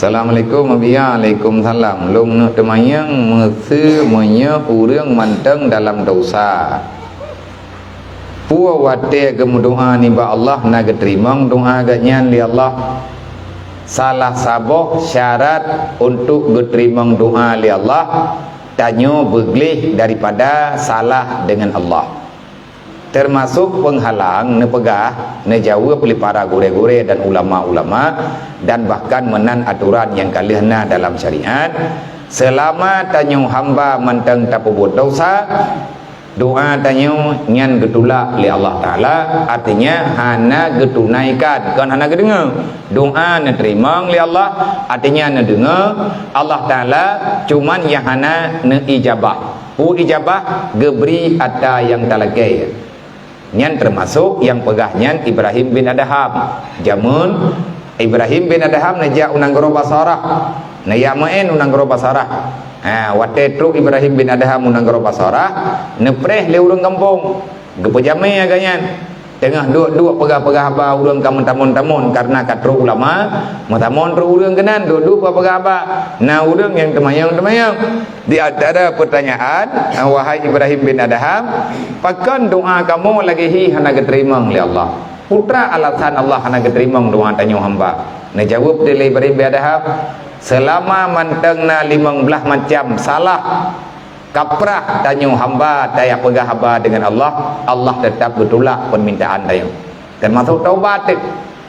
Assalamualaikum Waalaikumsalam. Long nak temayang menya urang manteng dalam dosa. Puwa wate gemu doa ni ba Allah na geterimang doa agaknya li Allah. Salah saboh syarat untuk geterimang doa li Allah tanyo beglih daripada salah dengan Allah. Termasuk penghalang nepegah nejawab oleh para gure-gure dan ulama-ulama dan bahkan menan aturan yang kalihna dalam syariat. Selama tanyo hamba menteng tapubut dosa, doa tanyo nyan getulak li Allah Ta'ala, artinya hana getunaikan, kan hana gedengar doa neterimang li Allah, artinya nedengar Allah Ta'ala, cuman yang hana neijabah. Ijabah geberi ada yang talakai. Nyan termasuk yang pegahnya Ibrahim bin Adham. Jamun Ibrahim bin Adham najak unang goro basarah. Naya main unang goro basarah. Wate truk Ibrahim bin Adham unang goro basarah, nepreh le urang kampung. Gepejame agaknya. Tengah dua pegah-pegah ba urang kamun tamun karena katru ulama matamun ru urang kenan dua pegah ba. Nah urang yang temayang di antara pertanyaan, wahai Ibrahim bin Adham, pakan doa kamu lagi hana geterimang li Allah. Putra alasan Allah hana geterimang doa tanyo hamba. Nah jawab dari Ibrahim bin Adham, selama mantengna 15 macam salah kaprah tanyo hamba daya pegah hamba dengan Allah, Allah tetap betulak permintaan tayo. Termasuk taubat.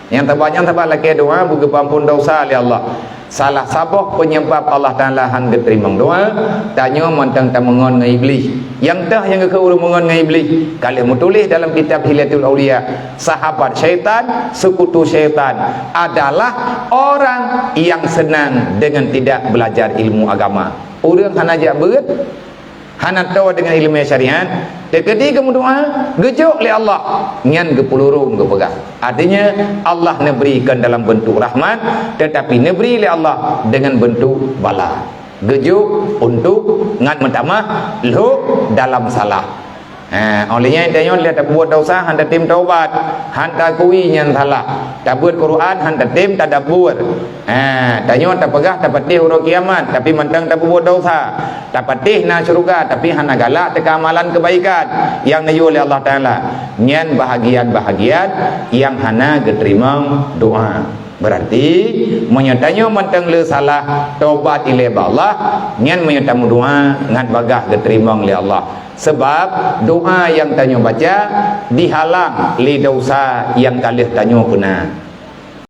Yang terbanyak lagi doa buka ampun dosa li Allah. Salah saboh penyebab Allah Ta'ala han geterimang doa tanyo manteng tamongon ngai iblis. Yang tah yang ke urang mengon ngai iblis. Kalau mutulis dalam kitab Hilatul Aulia, sahabat syaitan, sekutu syaitan adalah orang yang senang dengan tidak belajar ilmu agama. Urang hana jak beut hana tahu dengan ilmu syariat, tekedi kamu doa gejuk li Allah nyan gepulurung gepegah. Artinya Allah neberikan dalam bentuk rahmat, tetapi neberi li Allah dengan bentuk bala. Gejuk untuk ngan mentamah lu dalam salah. Olehnya intinya dia tak buat dosa handa tim taubat, handa kui nyan salah. Tak buat Quran handa tim tak dabur. Tanyo tak pegah tak patih huruf kiamat, tapi mentang tak buat dosa. Tak patih na syurga, tapi hana galak teka amalan kebaikan yang nayu oleh Allah Ta'ala. Nyan bahagian-bahagian yang hana geterimang doa. Berarti menyatanyo mentang le salah taubat ile Allah, nyan menyatamu doa ngan bagah geterimang li Allah. Sebab doa yang tanyo baca dihalang li dosa yang kalih tanyo kena.